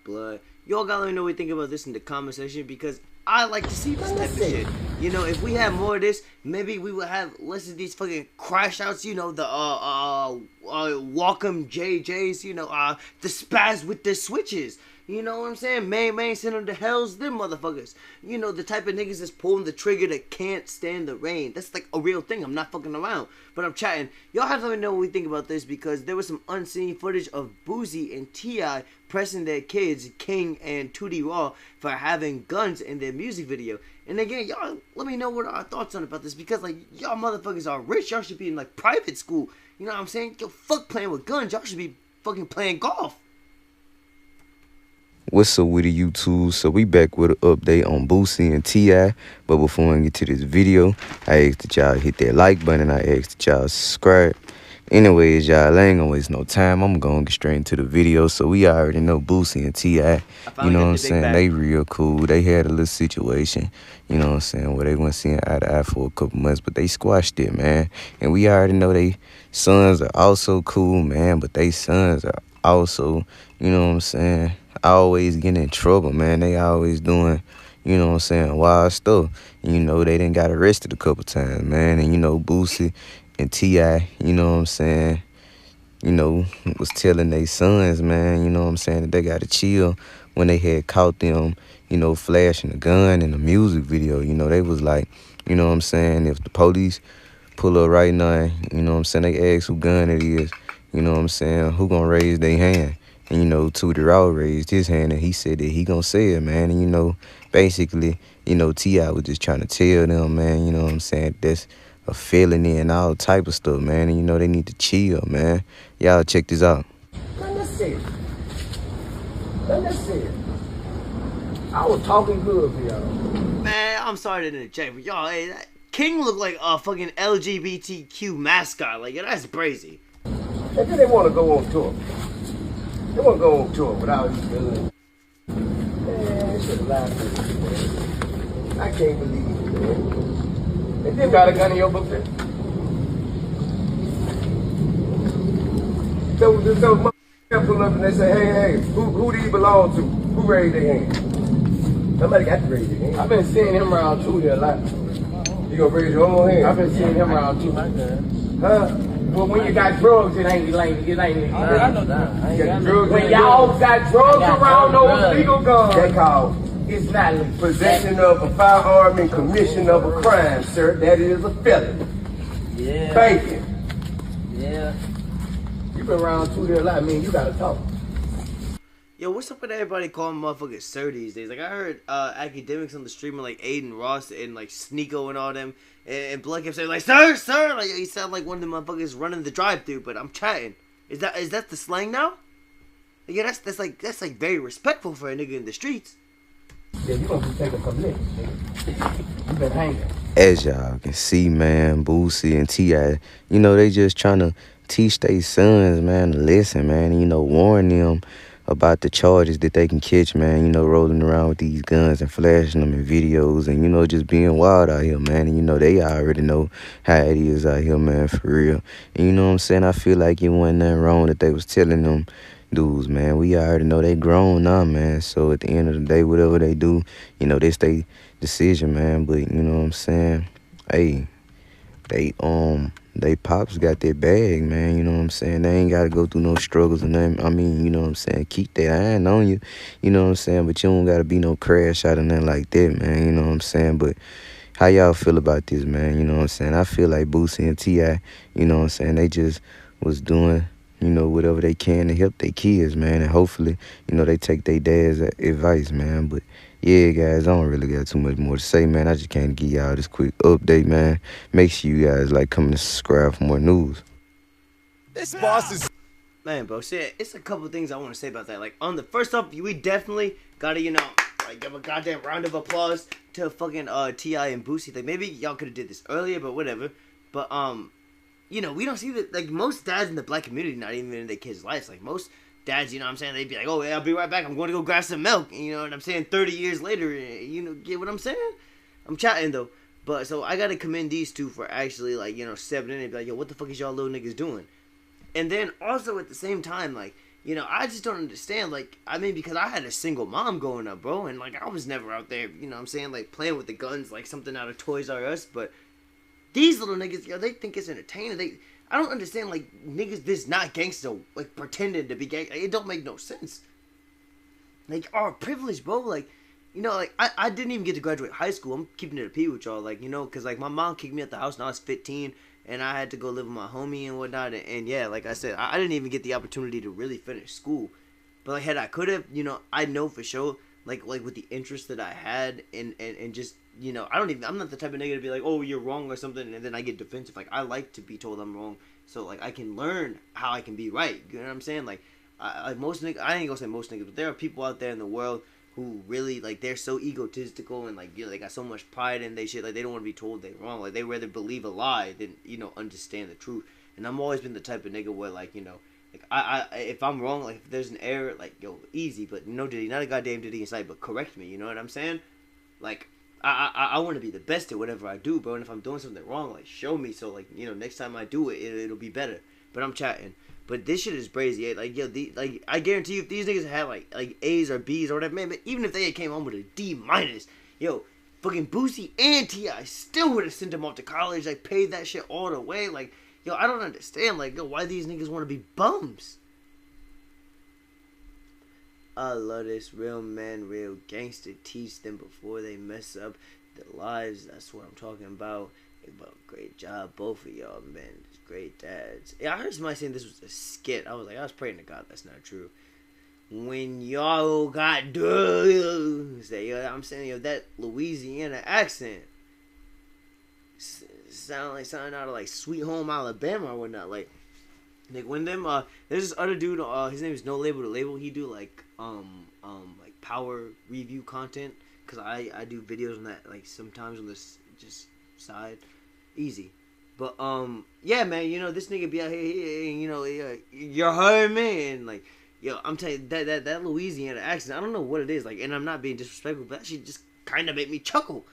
blood. Y'all gotta let me know what you think about this in the comment section, because I like to see this type of shit. You know, if we had more of this, maybe we would have less of these fucking crash outs. You know, the Welcome JJs. You know, the spaz with the switches. You know what I'm saying? Man, send them to hells, them motherfuckers. You know, the type of niggas that's pulling the trigger that can't stand the rain. That's like a real thing. I'm not fucking around. But I'm chatting. Y'all have to let me know what we think about this, because there was some unseen footage of Boosie and T.I. pressing their kids, King and Tootie Raw, for having guns in their music video. And again, y'all let me know what our thoughts on about this, because like, y'all motherfuckers are rich. Y'all should be in like private school. You know what I'm saying? Yo, fuck playing with guns. Y'all should be fucking playing golf. What's up with the YouTube? So we back with an update on Boosie and T.I. But before I get to this video, I asked that y'all hit that like button. I asked that y'all subscribe. Anyways, y'all, I ain't gonna waste no time. I'm gonna get straight into the video. So we already know Boosie and T.I. You know what I'm saying? They real cool. They had a little situation, you know what I'm saying, where they went seeing eye to eye for a couple months, but they squashed it, man. And we already know they sons are also cool, man, but they sons are also, you know what I'm saying, always getting in trouble, man. They always doing, you know what I'm saying, wild stuff. And, you know, they done got arrested a couple times, man. And, you know, Boosie and T.I., you know what I'm saying, you know, was telling they sons, man, you know what I'm saying, that they got to chill when they had caught them, you know, flashing a gun in a music video. You know, they was like, you know what I'm saying, if the police pull up right now, you know what I'm saying, they ask who gun it is, you know what I'm saying, who gonna raise their hand? And, you know, Tootie Raw raised his hand, and he said that he gonna say it, man. And, you know, basically, you know, T.I. was just trying to tell them, man, you know what I'm saying, that's a felony and all type of stuff, man. And, you know, they need to chill, man. Y'all check this out. Let's see. I was talking good for y'all. Man, I'm sorry to interject, but y'all, hey, that King looked like a fucking LGBTQ mascot. Like, yeah, that's crazy. And then they want to go on tour. They want to go on tour without these guns. Man, should have laughed at me, man. I can't believe it, man. And you got a gun in your book there? So motherfuckers pull up and they say, hey, who do you belong to? Who raised their hand? Somebody got to raise their hand. I've been seeing him around too here a lot. You gonna raise your own hand? I've been seeing him around too. Huh? Well, when you got drugs, it ain't. I know that. When y'all got drugs around those legal guns, they call it's not possession of a firearm and commission of a crime, sir. That is a felony. Yeah. Thank you. Yeah. You been around too there a lot. I mean, you gotta talk. Yo, what's up with everybody calling motherfuckers sir these days? Like, I heard academics on the stream like Aiden Ross and like Sneeko and all them, and Blood kept saying like sir, like he sound like one of the motherfuckers running the drive-thru. But I'm chatting. Is that the slang now? Yeah, that's like very respectful for a nigga in the streets. Yeah, you gonna be taking some licks, nigga. You been hanging. As y'all can see, man, Boosie and T.I., you know, they just trying to teach their sons, man, to listen, man, and, you know, warn them about the charges that they can catch, man, you know, rolling around with these guns and flashing them in videos and, you know, just being wild out here, man. And, you know, they already know how it is out here, man, for real. And, you know what I'm saying? I feel like it wasn't nothing wrong that they was telling them dudes, man. We already know they grown now, man. So at the end of the day, whatever they do, you know, that's their decision, man. But, you know what I'm saying? Hey, they pops got their bag, man, you know what I'm saying? They ain't got to go through no struggles or nothing. I mean, you know what I'm saying? Keep that iron on you, you know what I'm saying? But you don't got to be no crash out or nothing like that, man, you know what I'm saying? But how y'all feel about this, man, you know what I'm saying? I feel like Boosie and T.I., you know what I'm saying, they just was doing, you know, whatever they can to help their kids, man. And hopefully, you know, they take their dad's advice, man. But yeah, guys, I don't really got too much more to say, man. I just can't give y'all this quick update, man. Make sure you guys like, comment, and subscribe for more news. This boss is... Man, bro, shit, it's a couple things I want to say about that. Like, on the first off, we definitely gotta, you know, like, give a goddamn round of applause to fucking T.I. and Boosie. Like, maybe y'all could have did this earlier, but whatever. But, you know, we don't see that, like, most dads in the black community not even in their kids' lives. Like, most dads, you know what I'm saying, they'd be like, oh, yeah, I'll be right back. I'm going to go grab some milk. You know what I'm saying? 30 years later, you know, get what I'm saying? I'm chatting, though. But, so, I got to commend these two for actually, like, you know, stepping in and be like, yo, what the fuck is y'all little niggas doing? And then, also, at the same time, like, You know, I just don't understand. Like, I mean, because I had a single mom growing up, bro, and like I was never out there. You know, what I'm saying, like playing with the guns, like something out of Toys R Us. But these little niggas, yo, they think it's entertaining. I don't understand. Like niggas, this not gangster, like pretending to be gangster. It don't make no sense. Like our privilege, bro. Like, you know, like I didn't even get to graduate high school. I'm keeping it a P with y'all, like, you know, because like my mom kicked me out the house when I was 15. And I had to go live with my homie and whatnot. And yeah, like I said, I didn't even get the opportunity to really finish school. But like, had I could have, you know, I know for sure, like with the interest that I had and just, you know, I'm not the type of nigga to be like, oh, you're wrong or something, and then I get defensive. Like, I like to be told I'm wrong, so like I can learn how I can be right. You know what I'm saying? Like, most niggas, I ain't gonna say most niggas, but there are people out there in the world who really, like, they're so egotistical and, like, you know, they got so much pride in they shit, like, they don't want to be told they're wrong. Like, they rather believe a lie than, you know, understand the truth. And I've always been the type of nigga where, like, you know, like, if I'm wrong, like, if there's an error, like, yo, easy, but no Diddy, not a goddamn Diddy inside, but correct me, you know what I'm saying? Like, I want to be the best at whatever I do, bro, and if I'm doing something wrong, like, show me, so, like, you know, next time I do it, it'll be better. But I'm chatting. But this shit is crazy. Like, yo, like, I guarantee you, if these niggas had like A's or B's or whatever, man, but even if they had came home with a D minus, yo, fucking Boosie and T.I. still would have sent them off to college, like, paid that shit all the way. Like, yo, I don't understand, like, yo, why these niggas want to be bums. I love this. Real men, real gangster. Teach them before they mess up their lives. That's what I'm talking about. Great job, both of y'all, man. Great dads. Yeah, I heard somebody saying this was a skit. I was praying to God that's not true. When y'all got drugs, yo, I'm saying, yo, that Louisiana accent sound out of like Sweet Home Alabama or whatnot. Like when them there's this other dude. His name is No Label to Label. He do like power review content, because I do videos on that, like, sometimes on this just side, easy. But yeah, man, you know, this nigga be out here, you know, you're hurting me, and like, yo, I'm telling you, that Louisiana accent, I don't know what it is, like, and I'm not being disrespectful, but that shit just kind of made me chuckle.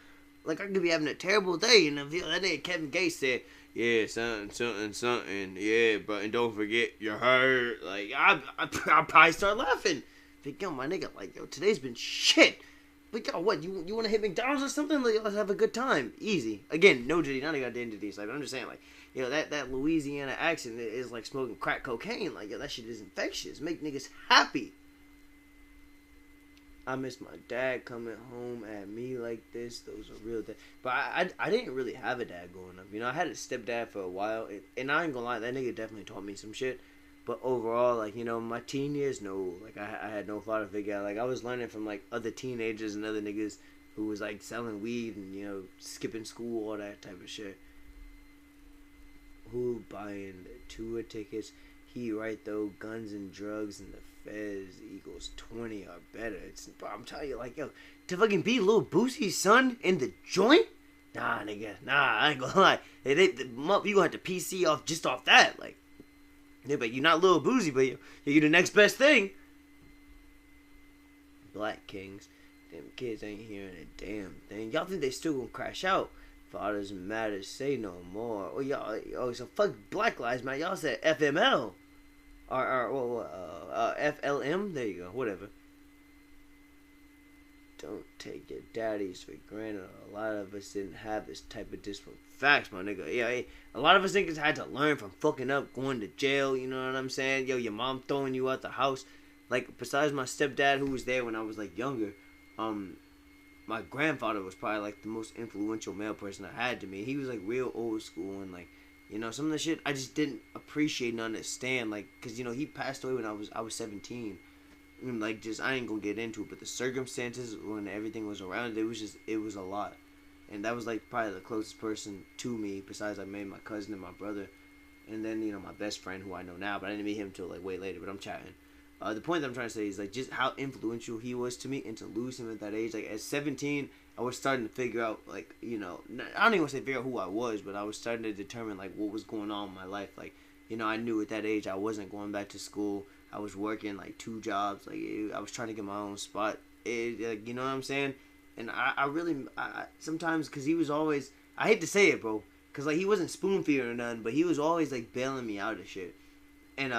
Like, I could be having a terrible day, and that nigga Kevin Gates said, yeah, something, yeah, but and don't forget you're hurt. Like, I probably start laughing. Think, yo, my nigga, like, yo, today's been shit. But yo, what, you want to hit McDonald's or something? Like, let's have a good time. Easy. Again, no Diddy, not a goddamn Diddy. Like, I'm just saying, like, you know, that Louisiana accent is like smoking crack cocaine. Like, yo, that shit is infectious. Make niggas happy. I miss my dad coming home at me like this. Those are real dads. But I didn't really have a dad growing up. You know, I had a stepdad for a while. And I ain't gonna lie, that nigga definitely taught me some shit. But overall, like, you know, my teen years, no. Like, I had no father figure. Like, I was learning from, like, other teenagers and other niggas who was, like, selling weed and, you know, skipping school, all that type of shit. Who buying the tour tickets? He right, though, guns and drugs and the Feds equals 20 are better. Bro, I'm telling you, like, yo, to fucking be Lil Boosie's son in the joint? Nah, nigga, I ain't gonna lie. You gonna have to PC off just off that, like. Yeah, but you're not Lil Boosie, but you're the next best thing. Black Kings. Them kids ain't hearing a damn thing. Y'all think they still gonna crash out? Fathers matter, say no more. Oh, y'all, so fuck Black Lives Matter. Y'all said FML. FLM? There you go, whatever. Don't take your daddies for granted. A lot of us didn't have this type of discipline. Facts, my nigga. Yeah, hey, a lot of us niggas had to learn from fucking up, going to jail, you know what I'm saying? Yo, your mom throwing you out the house. Like, besides my stepdad, who was there when I was, like, younger, my grandfather was probably, like, the most influential male person I had to me. He was, like, real old school, and, like, you know, some of the shit I just didn't appreciate and understand, like, because, you know, he passed away when I was 17. And, like, just, I ain't gonna get into it, but the circumstances when everything was around, it was a lot. And that was, like, probably the closest person to me, besides, like, maybe my cousin and my brother. And then, you know, my best friend, who I know now, but I didn't meet him until, like, way later, but I'm chatting. The point that I'm trying to say is, like, just how influential he was to me, and to lose him at that age. Like, at 17, I was starting to figure out, like, you know, I don't even want to say figure out who I was, but I was starting to determine, like, what was going on in my life. Like, you know, I knew at that age I wasn't going back to school. I was working, like, 2 jobs. Like, I was trying to get my own spot. Like, you know what I'm saying? And I really, sometimes, because he was always, I hate to say it, bro, because, like, he wasn't spoon feeding or nothing, but he was always, like, bailing me out of shit. And,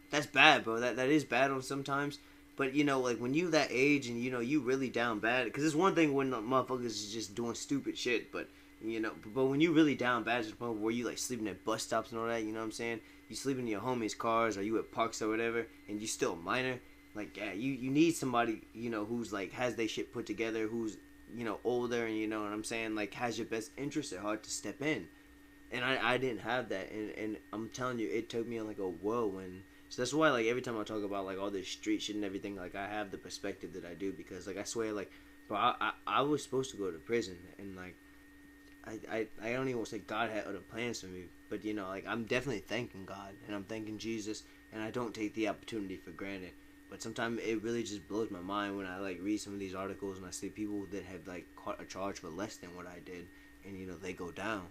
that's bad, bro. That is bad on sometimes. But you know, like when you that age and you know you really down bad, because it's one thing when motherfuckers is just doing stupid shit, but you know, but when you really down bad to the point where you like sleeping at bus stops and all that, you know what I'm saying? You sleeping in your homies' cars or you at parks or whatever, and you still a minor. Like yeah, you need somebody you know who's like has their shit put together, who's you know older and you know what I'm saying, like has your best interest at heart to step in. And I didn't have that, and I'm telling you, it took me on like a whirlwind. So that's why like every time I talk about like all this street shit and everything, like I have the perspective that I do because like I swear like, bro, I was supposed to go to prison and like I don't even want to say God had other plans for me, but you know like I'm definitely thanking God and I'm thanking Jesus and I don't take the opportunity for granted. But sometimes it really just blows my mind when I like read some of these articles and I see people that have like caught a charge for less than what I did, and you know they go down,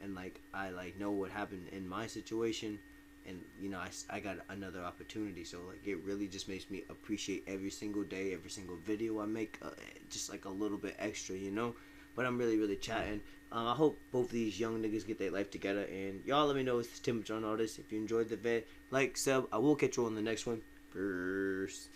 and like I like know what happened in my situation, and you know I got another opportunity. So like it really just makes me appreciate every single day, every single video I make, just like a little bit extra, you know. But I'm really chatting. I hope both of these young niggas get their life together, and y'all let me know it's temperature on all this. If you enjoyed the vid, like, sub. I will catch you on the next one. Peace.